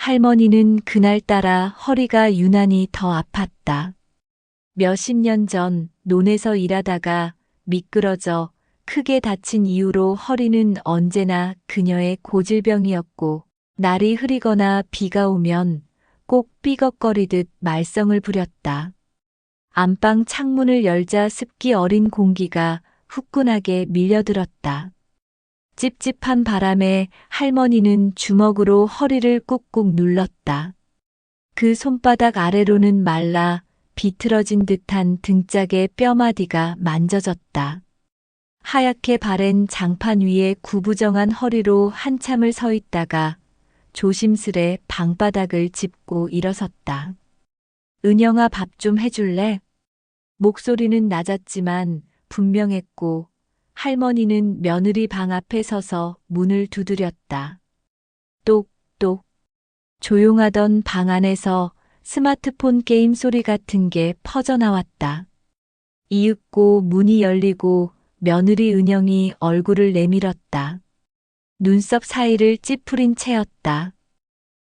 할머니는 그날따라 허리가 유난히 더 아팠다. 몇십 년 전 논에서 일하다가 미끄러져 크게 다친 이후로 허리는 언제나 그녀의 고질병이었고, 날이 흐리거나 비가 오면 꼭 삐걱거리듯 말썽을 부렸다. 안방 창문을 열자 습기 어린 공기가 후끈하게 밀려들었다. 찝찝한 바람에 할머니는 주먹으로 허리를 꾹꾹 눌렀다. 그 손바닥 아래로는 말라 비틀어진 듯한 등짝의 뼈마디가 만져졌다. 하얗게 바랜 장판 위에 구부정한 허리로 한참을 서 있다가 조심스레 방바닥을 짚고 일어섰다. 은영아, 밥 좀 해줄래? 목소리는 낮았지만 분명했고, 할머니는 며느리 방 앞에 서서 문을 두드렸다. 똑똑. 조용하던 방 안에서 스마트폰 게임 소리 같은 게 퍼져나왔다. 이윽고 문이 열리고 며느리 은영이 얼굴을 내밀었다. 눈썹 사이를 찌푸린 채였다.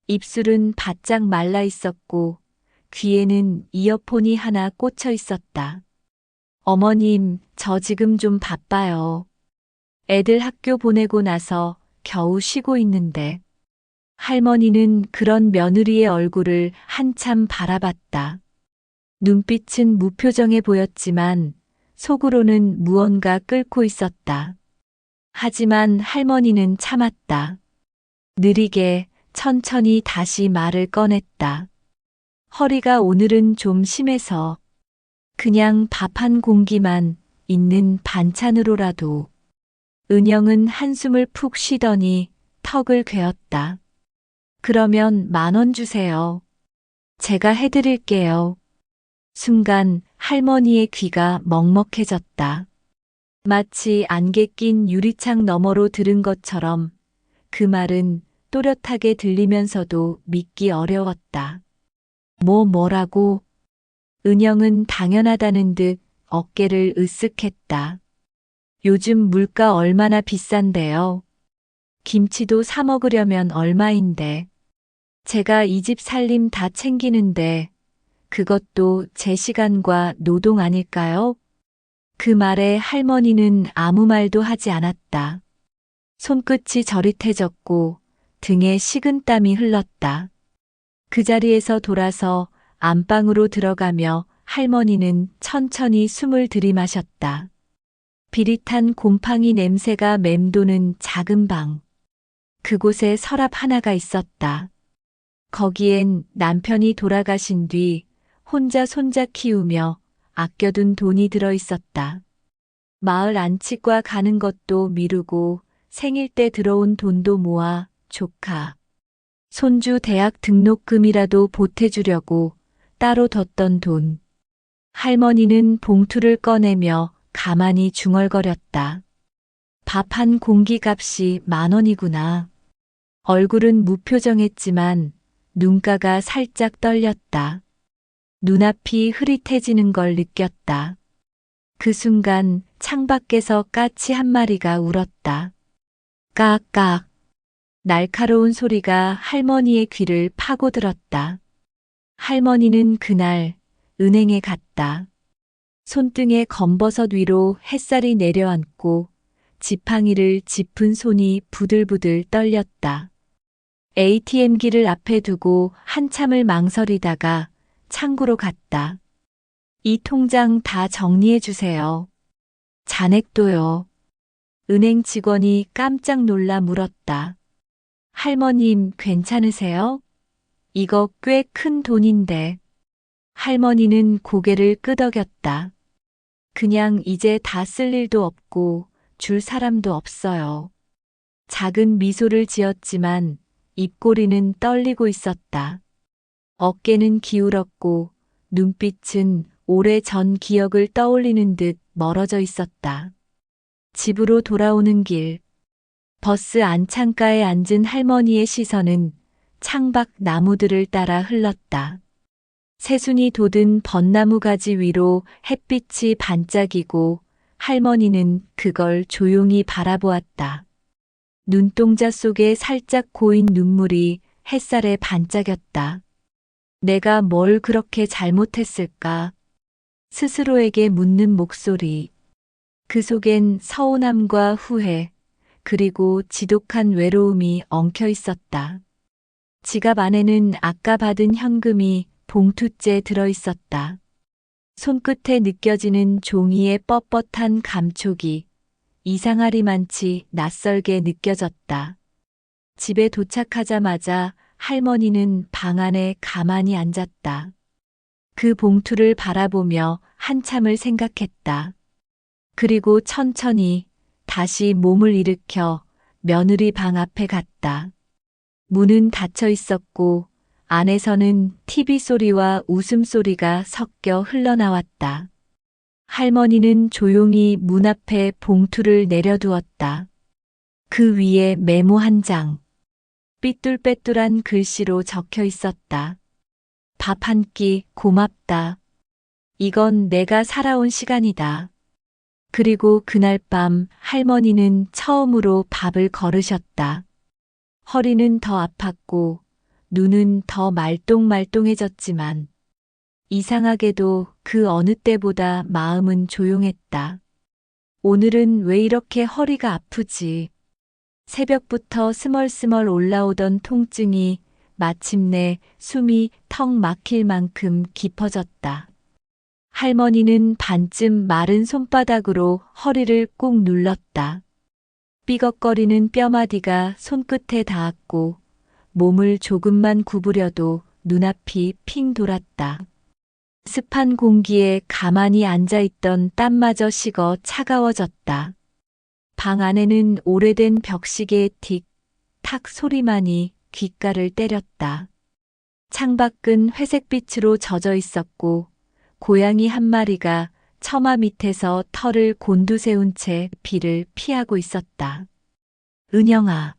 입술은 바짝 말라 있었고 귀에는 이어폰이 하나 꽂혀 있었다. 어머님, 저 지금 좀 바빠요. 애들 학교 보내고 나서 겨우 쉬고 있는데. 할머니는 그런 며느리의 얼굴을 한참 바라봤다. 눈빛은 무표정해 보였지만 속으로는 무언가 끓고 있었다. 하지만 할머니는 참았다. 느리게 천천히 다시 말을 꺼냈다. 허리가 오늘은 좀 심해서 그냥 밥 한 공기만 있는 반찬으로라도. 은영은 한숨을 푹 쉬더니 턱을 괴었다. 그러면 10,000원 주세요. 제가 해드릴게요. 순간 할머니의 귀가 먹먹해졌다. 마치 안개 낀 유리창 너머로 들은 것처럼 그 말은 또렷하게 들리면서도 믿기 어려웠다. 뭐라고? 은영은 당연하다는 듯 어깨를 으쓱했다. 요즘 물가 얼마나 비싼데요? 김치도 사 먹으려면 얼마인데. 제가 이 집 살림 다 챙기는데 그것도 제 시간과 노동 아닐까요? 그 말에 할머니는 아무 말도 하지 않았다. 손끝이 저릿해졌고 등에 식은땀이 흘렀다. 그 자리에서 돌아서 안방으로 들어가며 할머니는 천천히 숨을 들이마셨다. 비릿한 곰팡이 냄새가 맴도는 작은 방. 그곳에 서랍 하나가 있었다. 거기엔 남편이 돌아가신 뒤 혼자 손자 키우며 아껴둔 돈이 들어 있었다. 마을 안치과 가는 것도 미루고 생일 때 들어온 돈도 모아 조카, 손주 대학 등록금이라도 보태주려고 따로 뒀던 돈. 할머니는 봉투를 꺼내며 가만히 중얼거렸다. 밥 한 공기 값이 10,000원이구나. 얼굴은 무표정했지만 눈가가 살짝 떨렸다. 눈앞이 흐릿해지는 걸 느꼈다. 그 순간 창밖에서 까치 한 마리가 울었다. 까악. 날카로운 소리가 할머니의 귀를 파고들었다. 할머니는 그날 은행에 갔다. 손등에 검버섯 위로 햇살이 내려앉고 지팡이를 짚은 손이 부들부들 떨렸다. ATM기를 앞에 두고 한참을 망설이다가 창구로 갔다. 이 통장 다 정리해 주세요. 잔액도요. 은행 직원이 깜짝 놀라 물었다. 할머님, 괜찮으세요? 이거 꽤 큰 돈인데. 할머니는 고개를 끄덕였다. 그냥 이제 다 쓸 일도 없고 줄 사람도 없어요. 작은 미소를 지었지만 입꼬리는 떨리고 있었다. 어깨는 기울었고 눈빛은 오래전 기억을 떠올리는 듯 멀어져 있었다. 집으로 돌아오는 길, 버스 안창가에 앉은 할머니의 시선은 창밖 나무들을 따라 흘렀다. 새순이 돋은 벚나무 가지 위로 햇빛이 반짝이고 할머니는 그걸 조용히 바라보았다. 눈동자 속에 살짝 고인 눈물이 햇살에 반짝였다. 내가 뭘 그렇게 잘못했을까? 스스로에게 묻는 목소리. 그 속엔 서운함과 후회, 그리고 지독한 외로움이 엉켜 있었다. 지갑 안에는 아까 받은 현금이 봉투째 들어 있었다. 손끝에 느껴지는 종이의 뻣뻣한 감촉이 이상하리만치 낯설게 느껴졌다. 집에 도착하자마자 할머니는 방 안에 가만히 앉았다. 그 봉투를 바라보며 한참을 생각했다. 그리고 천천히 다시 몸을 일으켜 며느리 방 앞에 갔다. 문은 닫혀 있었고 안에서는 TV 소리와 웃음소리가 섞여 흘러나왔다. 할머니는 조용히 문 앞에 봉투를 내려두었다. 그 위에 메모 한 장. 삐뚤빼뚤한 글씨로 적혀 있었다. 밥 한 끼 고맙다. 이건 내가 살아온 시간이다. 그리고 그날 밤 할머니는 처음으로 밥을 거르셨다. 허리는 더 아팠고 눈은 더 말똥말똥해졌지만 이상하게도 그 어느 때보다 마음은 조용했다. 오늘은 왜 이렇게 허리가 아프지? 새벽부터 스멀스멀 올라오던 통증이 마침내 숨이 턱 막힐 만큼 깊어졌다. 할머니는 반쯤 마른 손바닥으로 허리를 꾹 눌렀다. 삐걱거리는 뼈마디가 손끝에 닿았고 몸을 조금만 구부려도 눈앞이 핑 돌았다. 습한 공기에 가만히 앉아있던 땀마저 식어 차가워졌다. 방 안에는 오래된 벽시계의 틱, 탁 소리만이 귓가를 때렸다. 창밖은 회색빛으로 젖어 있었고 고양이 한 마리가 처마 밑에서 털을 곤두세운 채 비를 피하고 있었다. 은영아.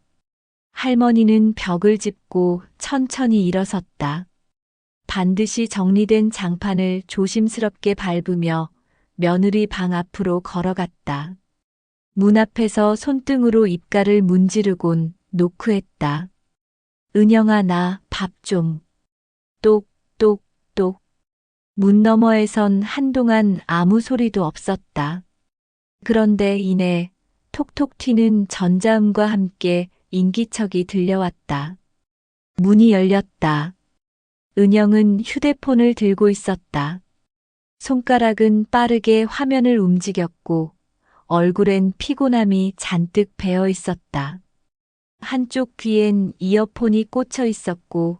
할머니는 벽을 짚고 천천히 일어섰다. 반드시 정리된 장판을 조심스럽게 밟으며 며느리 방 앞으로 걸어갔다. 문 앞에서 손등으로 입가를 문지르곤 노크했다. 은영아, 나 밥 좀. 똑, 똑, 똑. 문 너머에선 한동안 아무 소리도 없었다. 그런데 이내 톡톡 튀는 전자음과 함께 인기척이 들려왔다. 문이 열렸다. 은영은 휴대폰을 들고 있었다. 손가락은 빠르게 화면을 움직였고 얼굴엔 피곤함이 잔뜩 배어 있었다. 한쪽 귀엔 이어폰이 꽂혀 있었고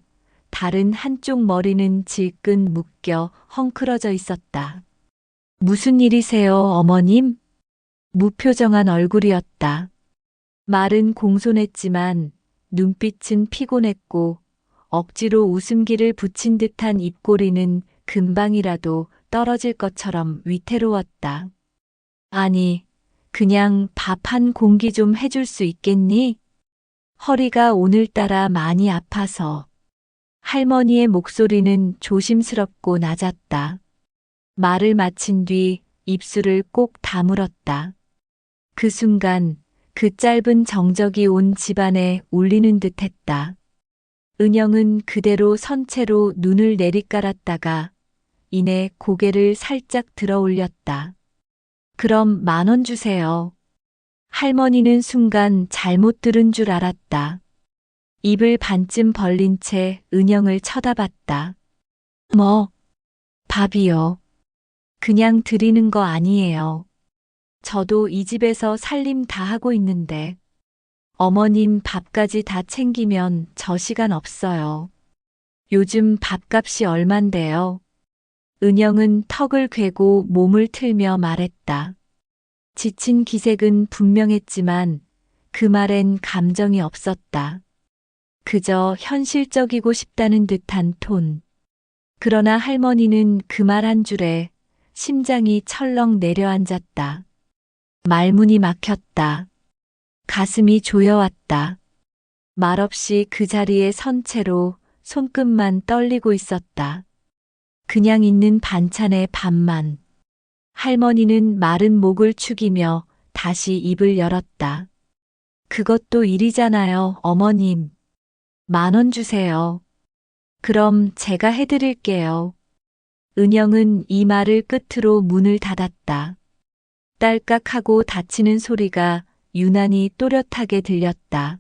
다른 한쪽 머리는 질끈 묶여 헝클어져 있었다. 무슨 일이세요, 어머님? 무표정한 얼굴이었다. 말은 공손했지만 눈빛은 피곤했고 억지로 웃음기를 붙인 듯한 입꼬리는 금방이라도 떨어질 것처럼 위태로웠다. 아니, 그냥 밥 한 공기 좀 해줄 수 있겠니? 허리가 오늘따라 많이 아파서. 할머니의 목소리는 조심스럽고 낮았다. 말을 마친 뒤 입술을 꼭 다물었다. 그 순간 그 짧은 정적이 온 집안에 울리는 듯했다. 은영은 그대로 선체로 눈을 내리깔았다가 이내 고개를 살짝 들어 올렸다. 그럼 10,000원 주세요. 할머니는 순간 잘못 들은 줄 알았다. 입을 반쯤 벌린 채 은영을 쳐다봤다. 뭐? 밥이요. 그냥 드리는 거 아니에요. 저도 이 집에서 살림 다 하고 있는데 어머님 밥까지 다 챙기면 저 시간 없어요. 요즘 밥값이 얼만데요? 은영은 턱을 괴고 몸을 틀며 말했다. 지친 기색은 분명했지만 그 말엔 감정이 없었다. 그저 현실적이고 싶다는 듯한 톤. 그러나 할머니는 그 말 한 줄에 심장이 철렁 내려앉았다. 말문이 막혔다. 가슴이 조여왔다. 말없이 그 자리에 선 채로 손끝만 떨리고 있었다. 그냥 있는 반찬의 밥만. 할머니는 마른 목을 축이며 다시 입을 열었다. 그것도 일이잖아요, 어머님. 10,000원 주세요. 그럼 제가 해드릴게요. 은영은 이 말을 끝으로 문을 닫았다. 딸깍하고 닫히는 소리가 유난히 또렷하게 들렸다.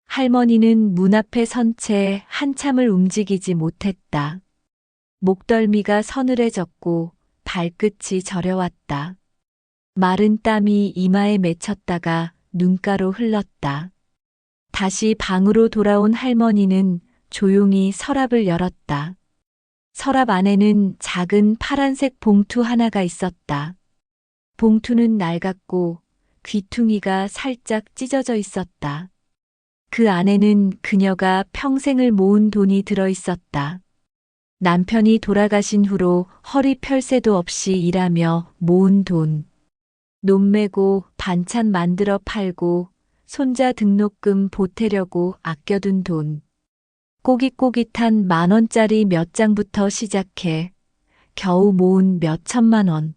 할머니는 문 앞에 선 채 한참을 움직이지 못했다. 목덜미가 서늘해졌고 발끝이 저려왔다. 마른 땀이 이마에 맺혔다가 눈가로 흘렀다. 다시 방으로 돌아온 할머니는 조용히 서랍을 열었다. 서랍 안에는 작은 파란색 봉투 하나가 있었다. 봉투는 낡았고 귀퉁이가 살짝 찢어져 있었다. 그 안에는 그녀가 평생을 모은 돈이 들어 있었다. 남편이 돌아가신 후로 허리 펼 새도 없이 일하며 모은 돈. 논매고 반찬 만들어 팔고 손자 등록금 보태려고 아껴둔 돈. 꼬깃꼬깃한 10,000원짜리 몇 장부터 시작해 겨우 모은 몇 천만 원.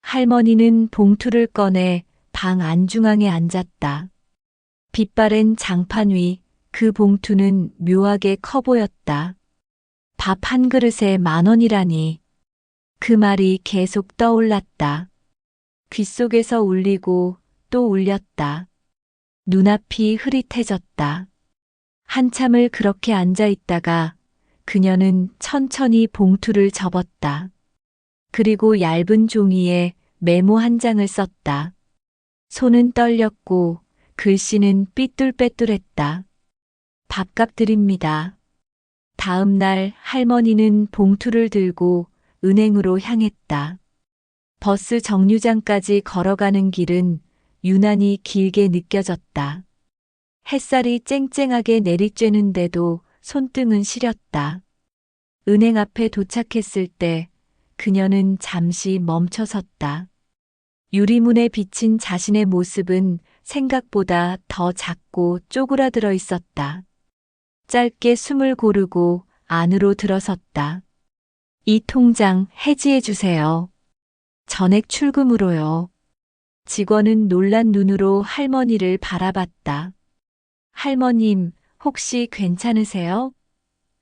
할머니는 봉투를 꺼내 방 안중앙에 앉았다. 빛바랜 장판 위 그 봉투는 묘하게 커 보였다. 밥 한 그릇에 10,000원이라니. 그 말이 계속 떠올랐다. 귓속에서 울리고 또 울렸다. 눈앞이 흐릿해졌다. 한참을 그렇게 앉아 있다가 그녀는 천천히 봉투를 접었다. 그리고 얇은 종이에 메모 한 장을 썼다. 손은 떨렸고 글씨는 삐뚤빼뚤했다. 밥값 드립니다. 다음 날 할머니는 봉투를 들고 은행으로 향했다. 버스 정류장까지 걸어가는 길은 유난히 길게 느껴졌다. 햇살이 쨍쨍하게 내리쬐는데도 손등은 시렸다. 은행 앞에 도착했을 때 그녀는 잠시 멈춰 섰다. 유리문에 비친 자신의 모습은 생각보다 더 작고 쪼그라들어 있었다. 짧게 숨을 고르고 안으로 들어섰다. 이 통장 해지해 주세요. 전액 출금으로요. 직원은 놀란 눈으로 할머니를 바라봤다. 할머님, 혹시 괜찮으세요?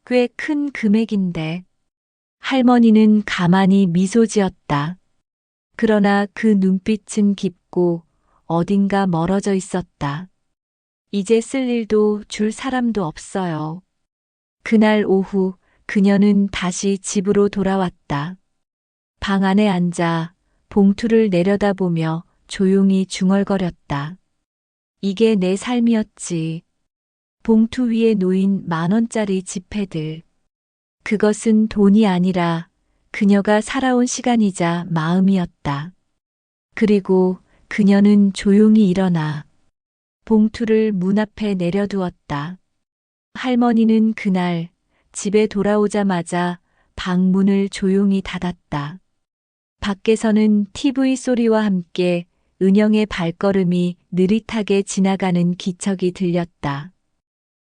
꽤 큰 금액인데. 할머니는 가만히 미소 지었다. 그러나 그 눈빛은 깊고 어딘가 멀어져 있었다. 이제 쓸 일도 줄 사람도 없어요. 그날 오후 그녀는 다시 집으로 돌아왔다. 방 안에 앉아 봉투를 내려다보며 조용히 중얼거렸다. 이게 내 삶이었지. 봉투 위에 놓인 10,000원짜리 지폐들. 그것은 돈이 아니라 그녀가 살아온 시간이자 마음이었다. 그리고 그녀는 조용히 일어나 봉투를 문 앞에 내려두었다. 할머니는 그날 집에 돌아오자마자 방 문을 조용히 닫았다. 밖에서는 TV 소리와 함께 은영의 발걸음이 느릿하게 지나가는 기척이 들렸다.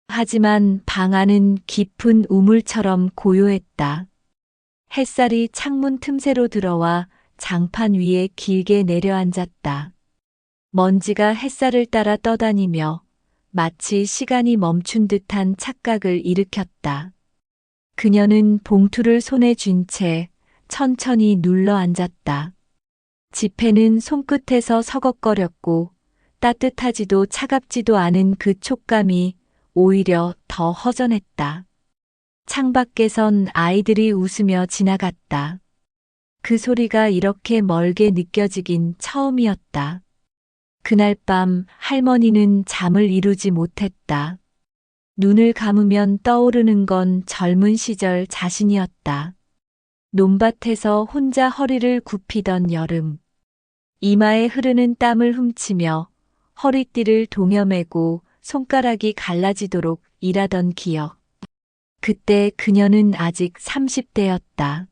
하지만 방 안은 깊은 우물처럼 고요했다. 햇살이 창문 틈새로 들어와 장판 위에 길게 내려앉았다. 먼지가 햇살을 따라 떠다니며 마치 시간이 멈춘 듯한 착각을 일으켰다. 그녀는 봉투를 손에 쥔 채 천천히 눌러 앉았다. 지폐는 손끝에서 서걱거렸고 따뜻하지도 차갑지도 않은 그 촉감이 오히려 더 허전했다. 창밖에선 아이들이 웃으며 지나갔다. 그 소리가 이렇게 멀게 느껴지긴 처음이었다. 그날 밤 할머니는 잠을 이루지 못했다. 눈을 감으면 떠오르는 건 젊은 시절 자신이었다. 논밭에서 혼자 허리를 굽히던 여름. 이마에 흐르는 땀을 훔치며 허리띠를 동여매고 손가락이 갈라지도록 일하던 기억. 그때 그녀는 아직 30대였다.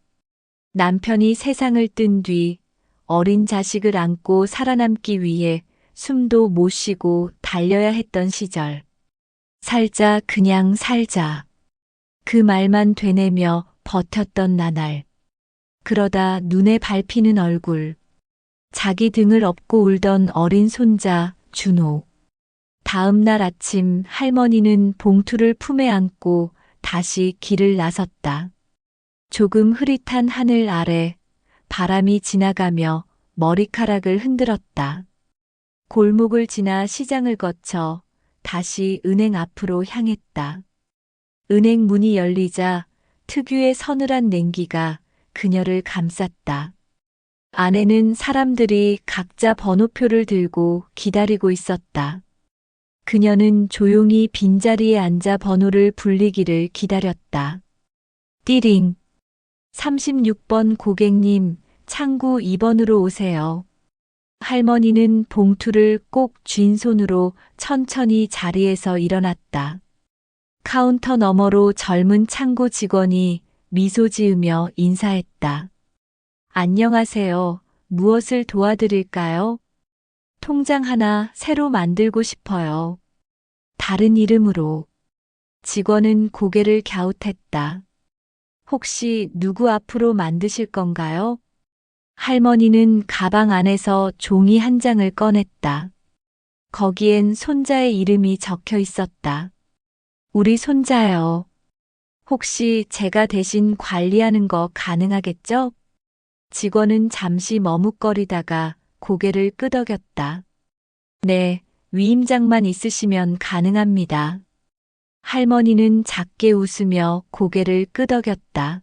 남편이 세상을 뜬 뒤 어린 자식을 안고 살아남기 위해 숨도 못 쉬고 달려야 했던 시절. 살자, 그냥 살자. 그 말만 되뇌며 버텼던 나날. 그러다 눈에 밟히는 얼굴. 자기 등을 업고 울던 어린 손자, 준호. 다음 날 아침 할머니는 봉투를 품에 안고 다시 길을 나섰다. 조금 흐릿한 하늘 아래 바람이 지나가며 머리카락을 흔들었다. 골목을 지나 시장을 거쳐 다시 은행 앞으로 향했다. 은행 문이 열리자 특유의 서늘한 냉기가 그녀를 감쌌다. 안에는 사람들이 각자 번호표를 들고 기다리고 있었다. 그녀는 조용히 빈자리에 앉아 번호를 불리기를 기다렸다. 띠링. 36번 고객님, 창구 2번으로 오세요. 할머니는 봉투를 꼭 쥔 손으로 천천히 자리에서 일어났다. 카운터 너머로 젊은 창구 직원이 미소 지으며 인사했다. 안녕하세요. 무엇을 도와드릴까요? 통장 하나 새로 만들고 싶어요. 다른 이름으로. 직원은 고개를 갸웃했다. 혹시 누구 앞으로 만드실 건가요? 할머니는 가방 안에서 종이 한 장을 꺼냈다. 거기엔 손자의 이름이 적혀 있었다. 우리 손자요. 혹시 제가 대신 관리하는 거 가능하겠죠? 직원은 잠시 머뭇거리다가 고개를 끄덕였다. 네, 위임장만 있으시면 가능합니다. 할머니는 작게 웃으며 고개를 끄덕였다.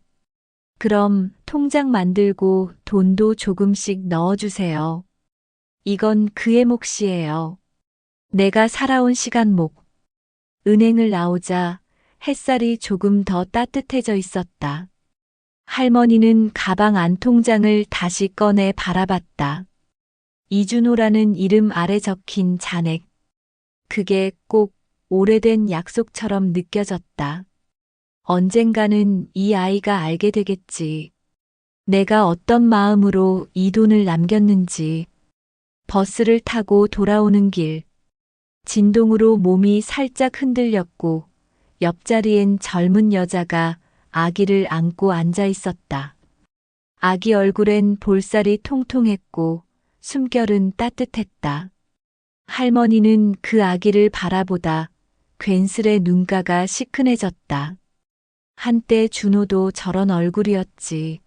그럼 통장 만들고 돈도 조금씩 넣어주세요. 이건 그의 몫이에요. 내가 살아온 시간목. 은행을 나오자 햇살이 조금 더 따뜻해져 있었다. 할머니는 가방 안 통장을 다시 꺼내 바라봤다. 이준호라는 이름 아래 적힌 잔액. 그게 꼭 오래된 약속처럼 느껴졌다. 언젠가는 이 아이가 알게 되겠지. 내가 어떤 마음으로 이 돈을 남겼는지. 버스를 타고 돌아오는 길. 진동으로 몸이 살짝 흔들렸고 옆자리엔 젊은 여자가 아기를 안고 앉아 있었다. 아기 얼굴엔 볼살이 통통했고 숨결은 따뜻했다. 할머니는 그 아기를 바라보다 괜스레 눈가가 시큰해졌다. 한때 준호도 저런 얼굴이었지.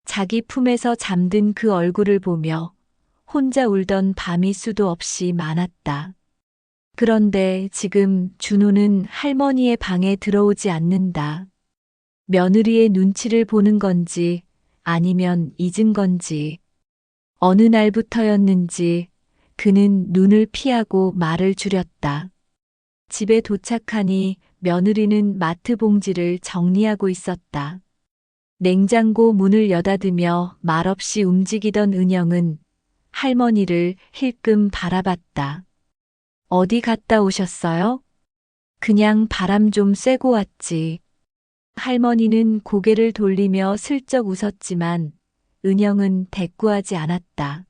자기 품에서 잠든 그 얼굴을 보며 혼자 울던 밤이 수도 없이 많았다. 그런데 지금 준호는 할머니의 방에 들어오지 않는다. 며느리의 눈치를 보는 건지 아니면 잊은 건지 어느 날부터였는지 그는 눈을 피하고 말을 줄였다. 집에 도착하니 며느리는 마트 봉지를 정리하고 있었다. 냉장고 문을 여닫으며 말없이 움직이던 은영은 할머니를 힐끔 바라봤다. 어디 갔다 오셨어요? 그냥 바람 좀 쐬고 왔지. 할머니는 고개를 돌리며 슬쩍 웃었지만 은영은 대꾸하지 않았다.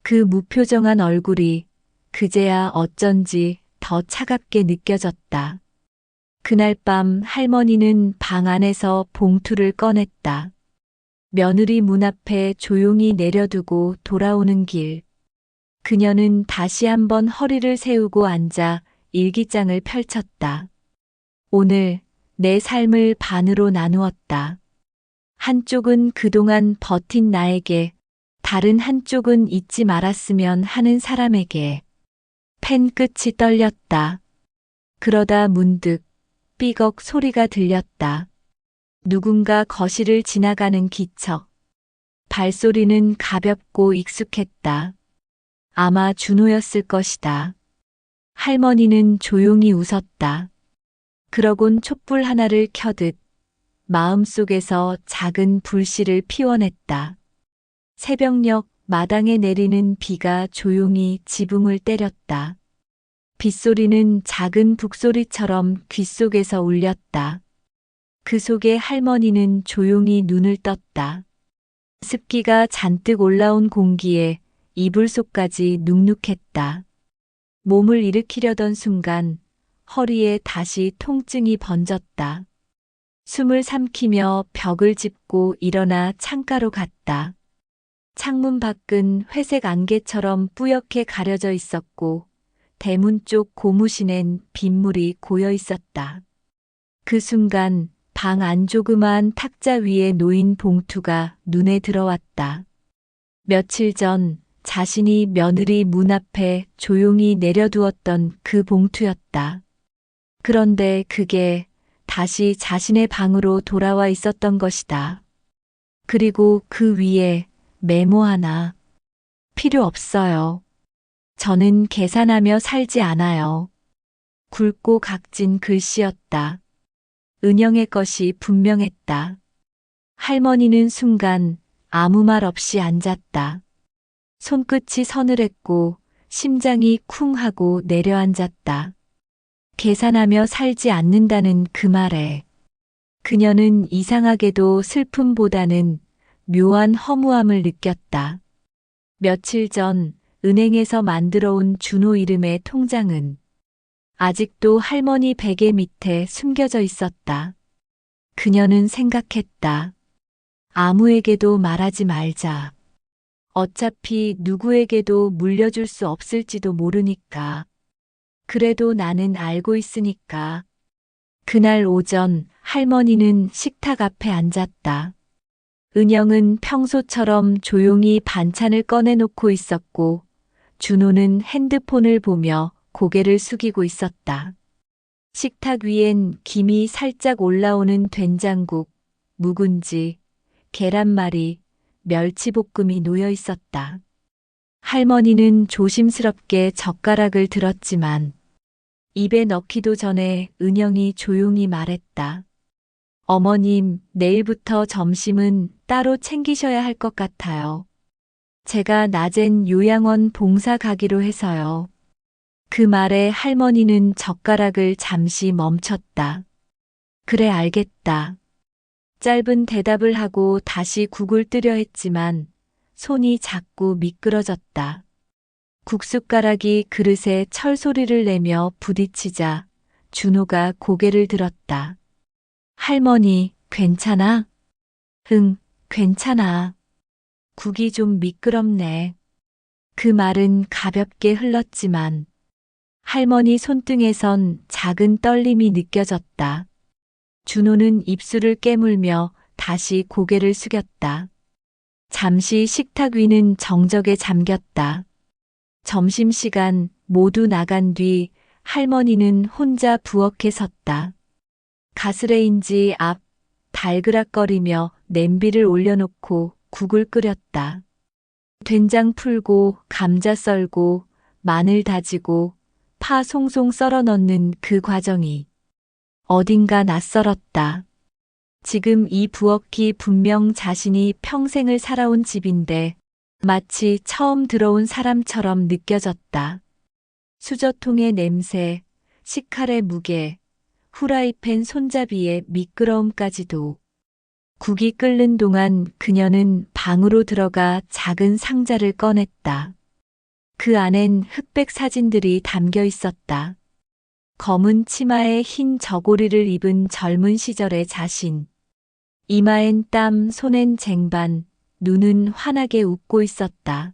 그 무표정한 얼굴이 그제야 어쩐지 더 차갑게 느껴졌다. 그날 밤 할머니는 방 안에서 봉투를 꺼냈다. 며느리 문 앞에 조용히 내려두고 돌아오는 길. 그녀는 다시 한번 허리를 세우고 앉아 일기장을 펼쳤다. 오늘 내 삶을 반으로 나누었다. 한쪽은 그동안 버틴 나에게, 다른 한쪽은 잊지 말았으면 하는 사람에게. 펜 끝이 떨렸다. 그러다 문득 삐걱 소리가 들렸다. 누군가 거실을 지나가는 기척. 발소리는 가볍고 익숙했다. 아마 준호였을 것이다. 할머니는 조용히 웃었다. 그러곤 촛불 하나를 켜듯 마음속에서 작은 불씨를 피워냈다. 새벽녘 마당에 내리는 비가 조용히 지붕을 때렸다. 빗소리는 작은 북소리처럼 귓속에서 울렸다. 그 속에 할머니는 조용히 눈을 떴다. 습기가 잔뜩 올라온 공기에 이불 속까지 눅눅했다. 몸을 일으키려던 순간 허리에 다시 통증이 번졌다. 숨을 삼키며 벽을 짚고 일어나 창가로 갔다. 창문 밖은 회색 안개처럼 뿌옇게 가려져 있었고 대문 쪽 고무신엔 빗물이 고여 있었다. 그 순간 방 안 조그마한 탁자 위에 놓인 봉투가 눈에 들어왔다. 며칠 전 자신이 며느리 문 앞에 조용히 내려두었던 그 봉투였다. 그런데 그게 다시 자신의 방으로 돌아와 있었던 것이다. 그리고 그 위에 메모 하나. 필요 없어요. 저는 계산하며 살지 않아요. 굵고 각진 글씨였다. 은영의 것이 분명했다. 할머니는 순간 아무 말 없이 앉았다. 손끝이 서늘했고 심장이 쿵 하고 내려앉았다. 계산하며 살지 않는다는 그 말에 그녀는 이상하게도 슬픔보다는 묘한 허무함을 느꼈다. 며칠 전 은행에서 만들어 온 준호 이름의 통장은 아직도 할머니 베개 밑에 숨겨져 있었다. 그녀는 생각했다. 아무에게도 말하지 말자. 어차피 누구에게도 물려줄 수 없을지도 모르니까. 그래도 나는 알고 있으니까. 그날 오전 할머니는 식탁 앞에 앉았다. 은영은 평소처럼 조용히 반찬을 꺼내놓고 있었고 준호는 핸드폰을 보며 고개를 숙이고 있었다. 식탁 위엔 김이 살짝 올라오는 된장국, 묵은지, 계란말이, 멸치볶음이 놓여 있었다. 할머니는 조심스럽게 젓가락을 들었지만 입에 넣기도 전에 은영이 조용히 말했다. 어머님, 내일부터 점심은 따로 챙기셔야 할 것 같아요. 제가 낮엔 요양원 봉사 가기로 해서요. 그 말에 할머니는 젓가락을 잠시 멈췄다. 그래, 알겠다. 짧은 대답을 하고 다시 국을 뜨려 했지만 손이 자꾸 미끄러졌다. 국숟가락이 그릇에 철소리를 내며 부딪히자 준호가 고개를 들었다. 할머니, 괜찮아? 응, 괜찮아. 국이 좀 미끄럽네. 그 말은 가볍게 흘렀지만 할머니 손등에선 작은 떨림이 느껴졌다. 준호는 입술을 깨물며 다시 고개를 숙였다. 잠시 식탁 위는 정적에 잠겼다. 점심시간 모두 나간 뒤 할머니는 혼자 부엌에 섰다. 가스레인지 앞 달그락거리며 냄비를 올려놓고 국을 끓였다. 된장 풀고 감자 썰고 마늘 다지고 파 송송 썰어 넣는 그 과정이 어딘가 낯설었다. 지금 이 부엌이 분명 자신이 평생을 살아온 집인데 마치 처음 들어온 사람처럼 느껴졌다. 수저통의 냄새, 식칼의 무게, 후라이팬 손잡이의 미끄러움까지도. 국이 끓는 동안 그녀는 방으로 들어가 작은 상자를 꺼냈다. 그 안엔 흑백 사진들이 담겨 있었다. 검은 치마에 흰 저고리를 입은 젊은 시절의 자신. 이마엔 땀, 손엔 쟁반, 눈은 환하게 웃고 있었다.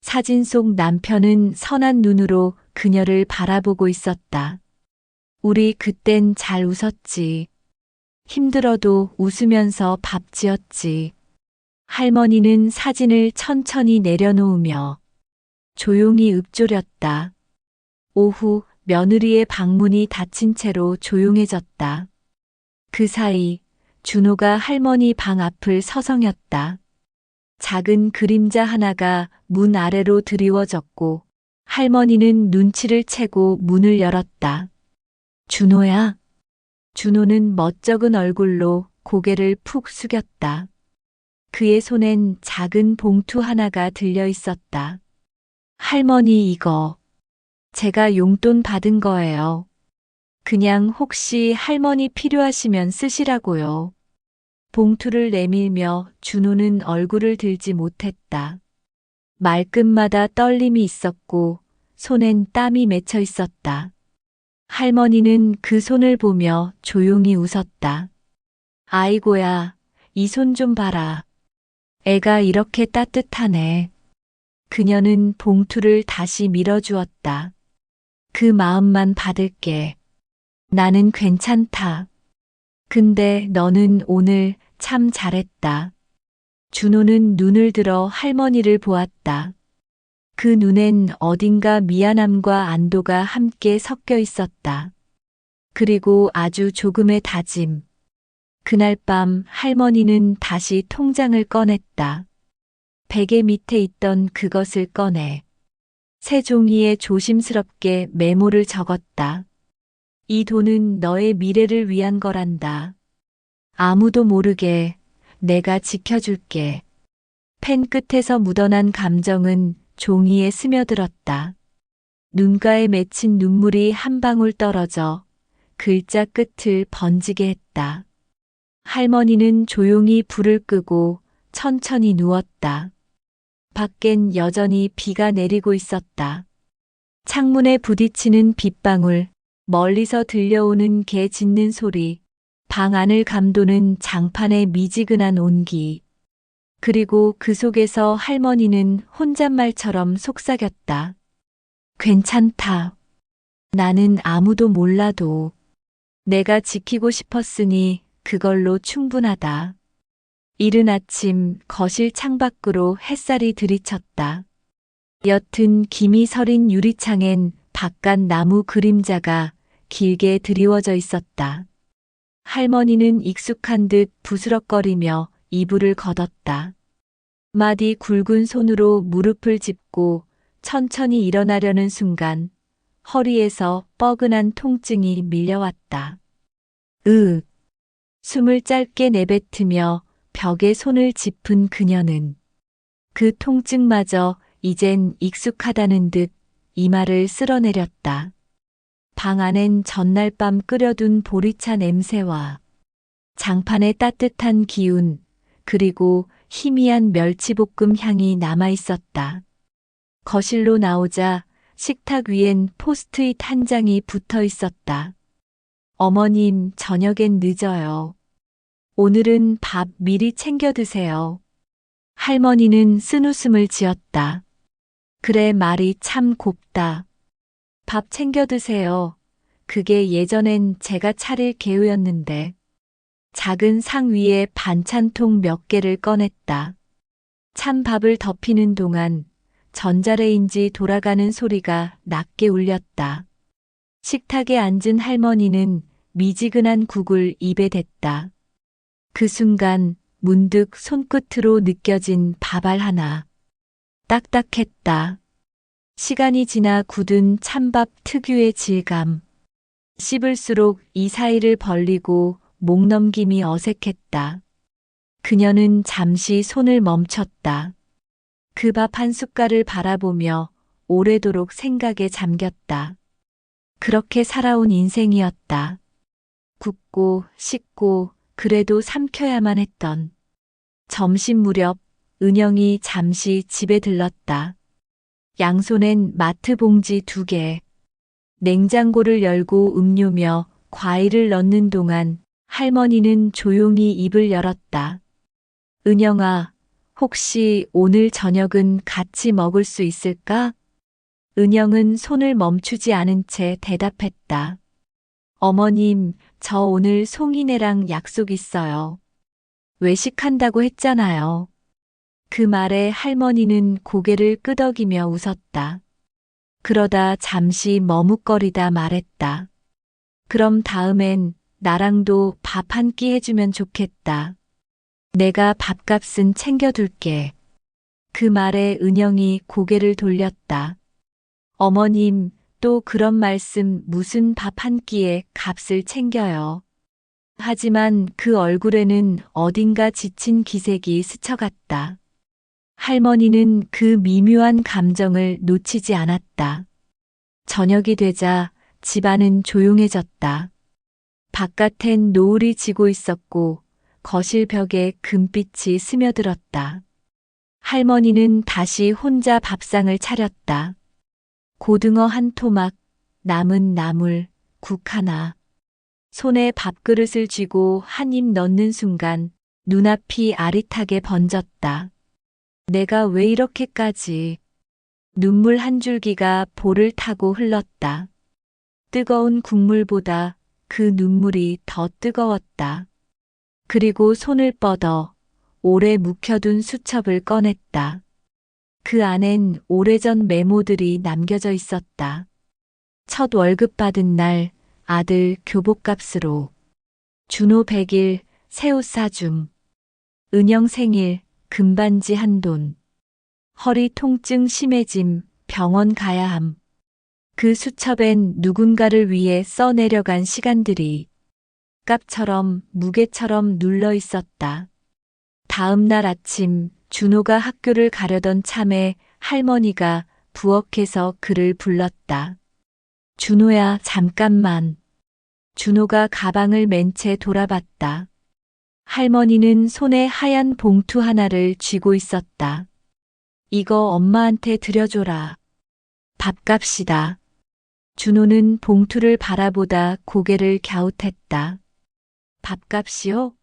사진 속 남편은 선한 눈으로 그녀를 바라보고 있었다. 우리 그땐 잘 웃었지. 힘들어도 웃으면서 밥 지었지. 할머니는 사진을 천천히 내려놓으며 조용히 읊조렸다. 오후 며느리의 방문이 닫힌 채로 조용해졌다. 그 사이 준호가 할머니 방 앞을 서성였다. 작은 그림자 하나가 문 아래로 드리워졌고 할머니는 눈치를 채고 문을 열었다. 준호야. 준호는 멋쩍은 얼굴로 고개를 푹 숙였다. 그의 손엔 작은 봉투 하나가 들려 있었다. 할머니, 이거 제가 용돈 받은 거예요. 그냥 혹시 할머니 필요하시면 쓰시라고요. 봉투를 내밀며 준호는 얼굴을 들지 못했다. 말끝마다 떨림이 있었고 손엔 땀이 맺혀 있었다. 할머니는 그 손을 보며 조용히 웃었다. 아이고야, 이 손 좀 봐라. 애가 이렇게 따뜻하네. 그녀는 봉투를 다시 밀어주었다. 그 마음만 받을게. 나는 괜찮다. 근데 너는 오늘 참 잘했다. 준호는 눈을 들어 할머니를 보았다. 그 눈엔 어딘가 미안함과 안도가 함께 섞여 있었다. 그리고 아주 조금의 다짐. 그날 밤 할머니는 다시 통장을 꺼냈다. 베개 밑에 있던 그것을 꺼내 새 종이에 조심스럽게 메모를 적었다. 이 돈은 너의 미래를 위한 거란다. 아무도 모르게 내가 지켜줄게. 펜 끝에서 묻어난 감정은 종이에 스며들었다. 눈가에 맺힌 눈물이 한 방울 떨어져 글자 끝을 번지게 했다. 할머니는 조용히 불을 끄고 천천히 누웠다. 밖엔 여전히 비가 내리고 있었다. 창문에 부딪히는 빗방울, 멀리서 들려오는 개 짖는 소리, 방 안을 감도는 장판의 미지근한 온기. 그리고 그 속에서 할머니는 혼잣말처럼 속삭였다. 괜찮다. 나는 아무도 몰라도 내가 지키고 싶었으니 그걸로 충분하다. 이른 아침 거실 창밖으로 햇살이 들이쳤다. 옅은 김이 서린 유리창엔 바깥 나무 그림자가 길게 드리워져 있었다. 할머니는 익숙한 듯 부스럭거리며 이불을 걷었다. 마디 굵은 손으로 무릎을 짚고 천천히 일어나려는 순간 허리에서 뻐근한 통증이 밀려왔다. 숨을 짧게 내뱉으며 벽에 손을 짚은 그녀는 그 통증마저 이젠 익숙하다는 듯 이마를 쓸어내렸다. 방 안엔 전날 밤 끓여둔 보리차 냄새와 장판의 따뜻한 기운, 그리고 희미한 멸치볶음 향이 남아 있었다. 거실로 나오자 식탁 위엔 포스트잇 한 장이 붙어 있었다. 어머님, 저녁엔 늦어요. 오늘은 밥 미리 챙겨 드세요. 할머니는 쓴웃음을 지었다. 그래, 말이 참 곱다. 밥 챙겨 드세요. 그게 예전엔 제가 차릴 계획이었는데. 작은 상 위에 반찬통 몇 개를 꺼냈다. 찬밥을 덮이는 동안 전자레인지 돌아가는 소리가 낮게 울렸다. 식탁에 앉은 할머니는 미지근한 국을 입에 댔다. 그 순간 문득 손끝으로 느껴진 밥알 하나. 딱딱했다. 시간이 지나 굳은 찬밥 특유의 질감. 씹을수록 이 사이를 벌리고 목 넘김이 어색했다. 그녀는 잠시 손을 멈췄다. 그 밥 한 숟갈을 바라보며 오래도록 생각에 잠겼다. 그렇게 살아온 인생이었다. 굽고 씻고 그래도 삼켜야만 했던. 점심 무렵 은영이 잠시 집에 들렀다. 양손엔 마트 봉지 2개. 냉장고를 열고 음료며 과일을 넣는 동안 할머니는 조용히 입을 열었다. 은영아, 혹시 오늘 저녁은 같이 먹을 수 있을까? 은영은 손을 멈추지 않은 채 대답했다. 어머님, 저 오늘 송이네랑 약속 있어요. 외식한다고 했잖아요. 그 말에 할머니는 고개를 끄덕이며 웃었다. 그러다 잠시 머뭇거리다 말했다. 그럼 다음엔 나랑도 밥 한 끼 해주면 좋겠다. 내가 밥값은 챙겨둘게. 그 말에 은영이 고개를 돌렸다. 어머님, 또 그런 말씀 무슨 밥 한 끼에 값을 챙겨요. 하지만 그 얼굴에는 어딘가 지친 기색이 스쳐갔다. 할머니는 그 미묘한 감정을 놓치지 않았다. 저녁이 되자 집안은 조용해졌다. 바깥엔 노을이 지고 있었고 거실 벽에 금빛이 스며들었다. 할머니는 다시 혼자 밥상을 차렸다. 고등어 한 토막, 남은 나물, 국 하나. 손에 밥그릇을 쥐고 한 입 넣는 순간 눈앞이 아릿하게 번졌다. 내가 왜 이렇게까지. 눈물 한 줄기가 볼을 타고 흘렀다. 뜨거운 국물보다 그 눈물이 더 뜨거웠다. 그리고 손을 뻗어 오래 묵혀둔 수첩을 꺼냈다. 그 안엔 오래전 메모들이 남겨져 있었다. 첫 월급 받은 날 아들 교복값으로, 준호 100일 새옷 사줌, 은영 생일 금반지 한 돈, 허리 통증 심해짐 병원 가야 함. 그 수첩엔 누군가를 위해 써내려간 시간들이 값처럼 무게처럼 눌러 있었다. 다음 날 아침 준호가 학교를 가려던 참에 할머니가 부엌에서 그를 불렀다. 준호야, 잠깐만. 준호가 가방을 맨 채 돌아봤다. 할머니는 손에 하얀 봉투 하나를 쥐고 있었다. 이거 엄마한테 드려줘라. 밥값이다. 준호는 봉투를 바라보다 고개를 갸웃했다. 밥값이요?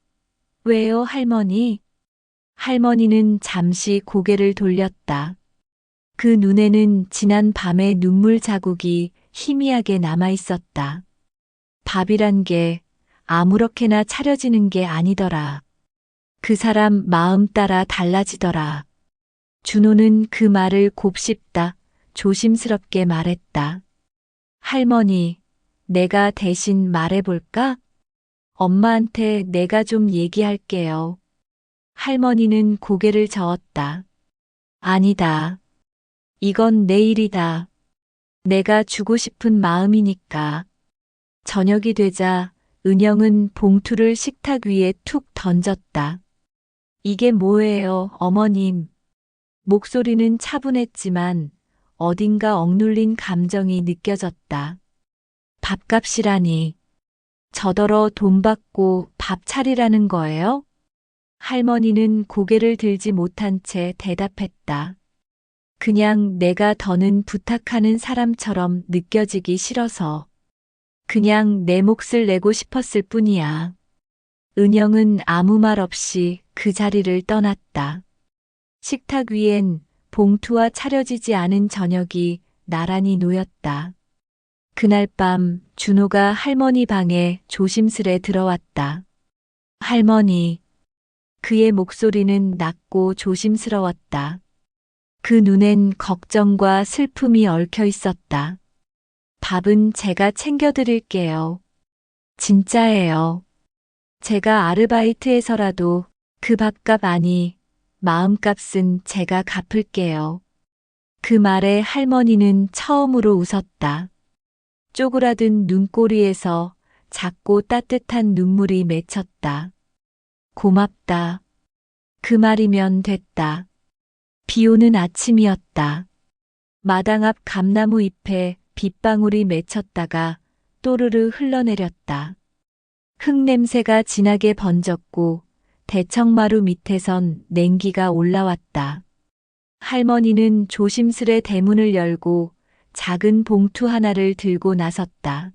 왜요, 할머니? 할머니는 잠시 고개를 돌렸다. 그 눈에는 지난 밤의 눈물 자국이 희미하게 남아 있었다. 밥이란 게 아무렇게나 차려지는 게 아니더라. 그 사람 마음 따라 달라지더라. 준호는 그 말을 곱씹다 조심스럽게 말했다. 할머니, 내가 대신 말해볼까? 엄마한테 내가 좀 얘기할게요. 할머니는 고개를 저었다. 아니다. 이건 내 일이다. 내가 주고 싶은 마음이니까. 저녁이 되자 은영은 봉투를 식탁 위에 툭 던졌다. 이게 뭐예요, 어머님? 목소리는 차분했지만 어딘가 억눌린 감정이 느껴졌다. 밥값이라니. 저더러 돈 받고 밥 차리라는 거예요? 할머니는 고개를 들지 못한 채 대답했다. 그냥 내가 더는 부탁하는 사람처럼 느껴지기 싫어서. 그냥 내 몫을 내고 싶었을 뿐이야. 은영은 아무 말 없이 그 자리를 떠났다. 식탁 위엔 봉투와 차려지지 않은 저녁이 나란히 놓였다. 그날 밤 준호가 할머니 방에 조심스레 들어왔다. 할머니. 그의 목소리는 낮고 조심스러웠다. 그 눈엔 걱정과 슬픔이 얽혀 있었다. 밥은 제가 챙겨드릴게요. 진짜예요. 제가 아르바이트해서라도 그 밥값 아니, 마음값은 제가 갚을게요. 그 말에 할머니는 처음으로 웃었다. 쪼그라든 눈꼬리에서 작고 따뜻한 눈물이 맺혔다. 고맙다. 그 말이면 됐다. 비 오는 아침이었다. 마당 앞 감나무 잎에 빗방울이 맺혔다가 또르르 흘러내렸다. 흙냄새가 진하게 번졌고 대청마루 밑에선 냉기가 올라왔다. 할머니는 조심스레 대문을 열고 작은 봉투 하나를 들고 나섰다.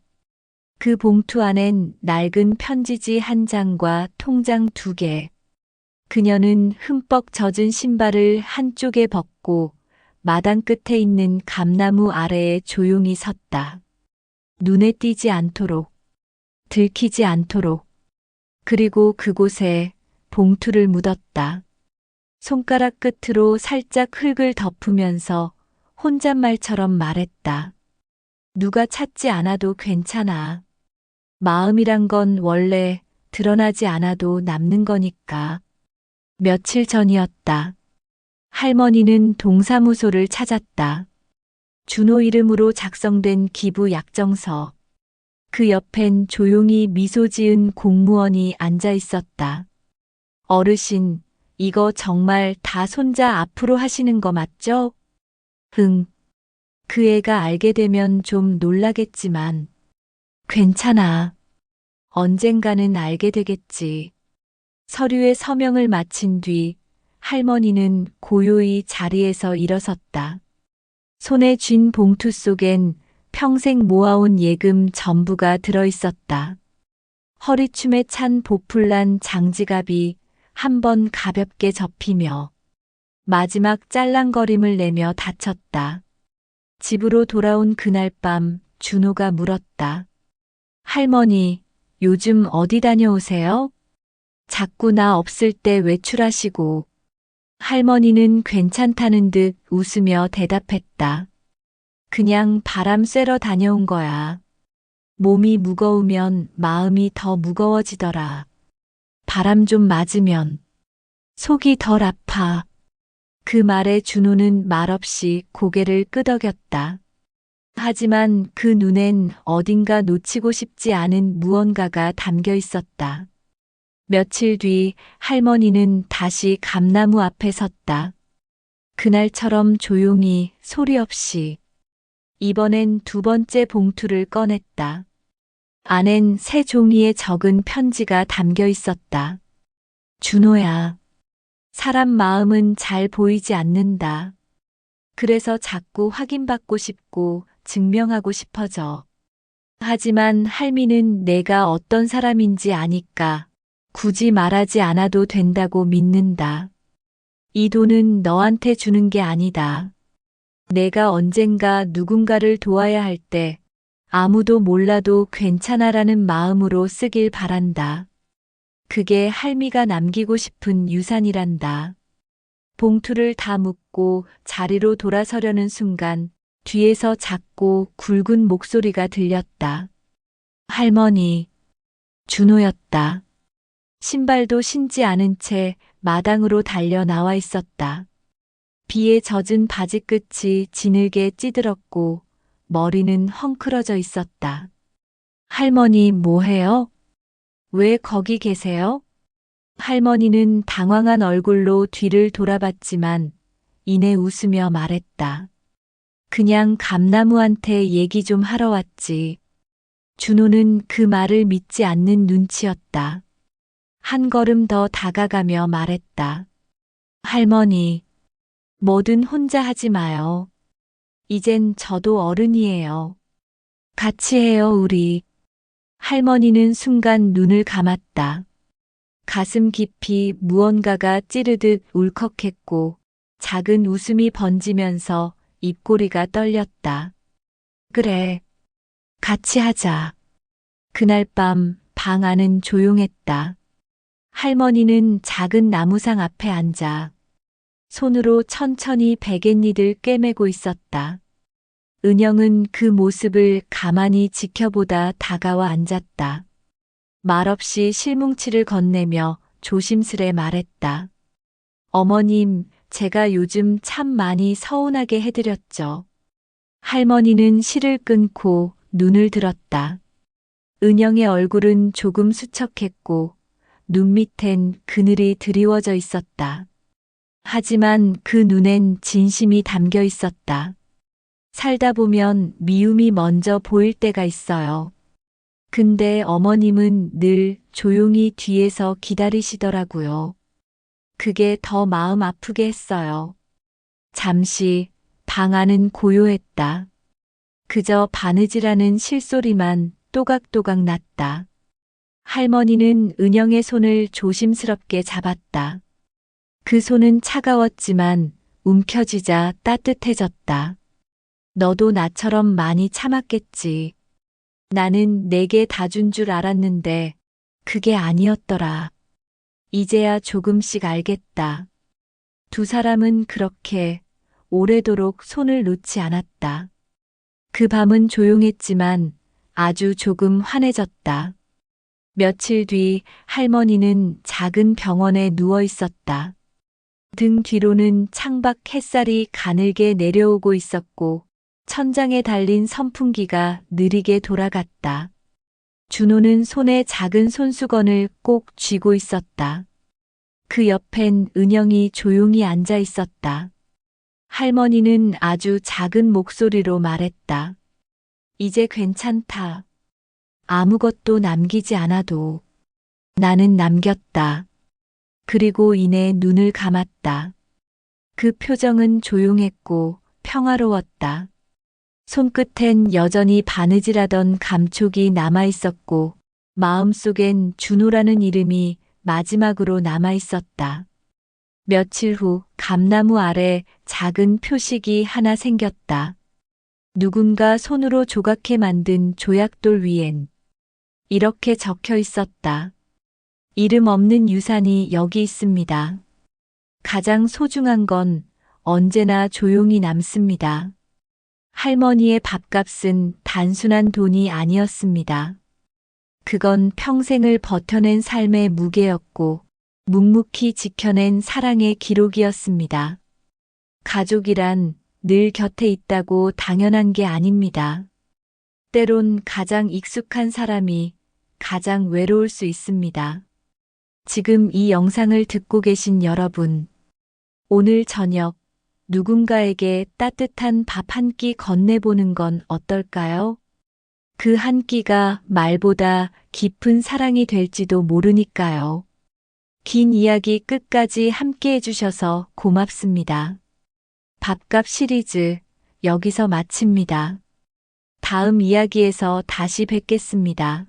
그 봉투 안엔 낡은 편지지 한 장과 통장 2개. 그녀는 흠뻑 젖은 신발을 한쪽에 벗고 마당 끝에 있는 감나무 아래에 조용히 섰다. 눈에 띄지 않도록, 들키지 않도록. 그리고 그곳에 봉투를 묻었다. 손가락 끝으로 살짝 흙을 덮으면서 혼잣말처럼 말했다. 누가 찾지 않아도 괜찮아. 마음이란 건 원래 드러나지 않아도 남는 거니까. 며칠 전이었다. 할머니는 동사무소를 찾았다. 준호 이름으로 작성된 기부 약정서. 그 옆엔 조용히 미소 지은 공무원이 앉아 있었다. 어르신, 이거 정말 다 손자 앞으로 하시는 거 맞죠? 응. 그 애가 알게 되면 좀 놀라겠지만. 괜찮아. 언젠가는 알게 되겠지. 서류에 서명을 마친 뒤 할머니는 고요히 자리에서 일어섰다. 손에 쥔 봉투 속엔 평생 모아온 예금 전부가 들어있었다. 허리춤에 찬 보풀난 장지갑이 한 번 가볍게 접히며 마지막 짤랑거림을 내며 닫혔다. 집으로 돌아온 그날 밤 준호가 물었다. 할머니, 요즘 어디 다녀오세요? 자꾸 나 없을 때 외출하시고. 할머니는 괜찮다는 듯 웃으며 대답했다. 그냥 바람 쐬러 다녀온 거야. 몸이 무거우면 마음이 더 무거워지더라. 바람 좀 맞으면 속이 덜 아파. 그 말에 준호는 말없이 고개를 끄덕였다. 하지만 그 눈엔 어딘가 놓치고 싶지 않은 무언가가 담겨 있었다. 며칠 뒤 할머니는 다시 감나무 앞에 섰다. 그날처럼 조용히 소리 없이. 이번엔 두 번째 봉투를 꺼냈다. 안엔 새 종이에 적은 편지가 담겨 있었다. 준호야. 사람 마음은 잘 보이지 않는다. 그래서 자꾸 확인받고 싶고 증명하고 싶어져. 하지만 할미는 내가 어떤 사람인지 아니까 굳이 말하지 않아도 된다고 믿는다. 이 돈은 너한테 주는 게 아니다. 내가 언젠가 누군가를 도와야 할 때 아무도 몰라도 괜찮아라는 마음으로 쓰길 바란다. 그게 할미가 남기고 싶은 유산이란다. 봉투를 다 묶고 자리로 돌아서려는 순간 뒤에서 작고 굵은 목소리가 들렸다. 할머니, 준호였다. 신발도 신지 않은 채 마당으로 달려 나와 있었다. 비에 젖은 바지 끝이 지늘게 찌들었고 머리는 헝클어져 있었다. 할머니 뭐해요? 왜 거기 계세요? 할머니는 당황한 얼굴로 뒤를 돌아봤지만 이내 웃으며 말했다. 그냥 감나무한테 얘기 좀 하러 왔지. 준호는 그 말을 믿지 않는 눈치였다. 한 걸음 더 다가가며 말했다. 할머니, 뭐든 혼자 하지 마요. 이젠 저도 어른이에요. 같이 해요, 우리. 할머니는 순간 눈을 감았다. 가슴 깊이 무언가가 찌르듯 울컥했고 작은 웃음이 번지면서 입꼬리가 떨렸다. 그래, 같이 하자. 그날 밤 방 안은 조용했다. 할머니는 작은 나무상 앞에 앉아 손으로 천천히 베갯잎을 꿰매고 있었다. 은영은 그 모습을 가만히 지켜보다 다가와 앉았다. 말없이 실뭉치를 건네며 조심스레 말했다. 어머님, 제가 요즘 참 많이 서운하게 해드렸죠. 할머니는 실을 끊고 눈을 들었다. 은영의 얼굴은 조금 수척했고 눈 밑엔 그늘이 드리워져 있었다. 하지만 그 눈엔 진심이 담겨 있었다. 살다 보면 미움이 먼저 보일 때가 있어요. 근데 어머님은 늘 조용히 뒤에서 기다리시더라고요. 그게 더 마음 아프게 했어요. 잠시 방 안은 고요했다. 그저 바느질하는 실소리만 또각또각 났다. 할머니는 은영의 손을 조심스럽게 잡았다. 그 손은 차가웠지만 움켜쥐자 따뜻해졌다. 너도 나처럼 많이 참았겠지. 나는 내게 다 준 줄 알았는데 그게 아니었더라. 이제야 조금씩 알겠다. 두 사람은 그렇게 오래도록 손을 놓지 않았다. 그 밤은 조용했지만 아주 조금 환해졌다. 며칠 뒤 할머니는 작은 병원에 누워 있었다. 등 뒤로는 창밖 햇살이 가늘게 내려오고 있었고 천장에 달린 선풍기가 느리게 돌아갔다. 준호는 손에 작은 손수건을 꼭 쥐고 있었다. 그 옆엔 은영이 조용히 앉아 있었다. 할머니는 아주 작은 목소리로 말했다. 이제 괜찮다. 아무것도 남기지 않아도. 나는 남겼다. 그리고 이내 눈을 감았다. 그 표정은 조용했고 평화로웠다. 손끝엔 여전히 바느질하던 감촉이 남아 있었고 마음속엔 준호라는 이름이 마지막으로 남아 있었다. 며칠 후 감나무 아래 작은 표식이 하나 생겼다. 누군가 손으로 조각해 만든 조약돌 위엔 이렇게 적혀 있었다. 이름 없는 유산이 여기 있습니다. 가장 소중한 건 언제나 조용히 남습니다. 할머니의 밥값은 단순한 돈이 아니었습니다. 그건 평생을 버텨낸 삶의 무게였고 묵묵히 지켜낸 사랑의 기록이었습니다. 가족이란 늘 곁에 있다고 당연한 게 아닙니다. 때론 가장 익숙한 사람이 가장 외로울 수 있습니다. 지금 이 영상을 듣고 계신 여러분, 오늘 저녁 누군가에게 따뜻한 밥 한 끼 건네보는 건 어떨까요? 그 한 끼가 말보다 깊은 사랑이 될지도 모르니까요. 긴 이야기 끝까지 함께 해주셔서 고맙습니다. 밥값 시리즈 여기서 마칩니다. 다음 이야기에서 다시 뵙겠습니다.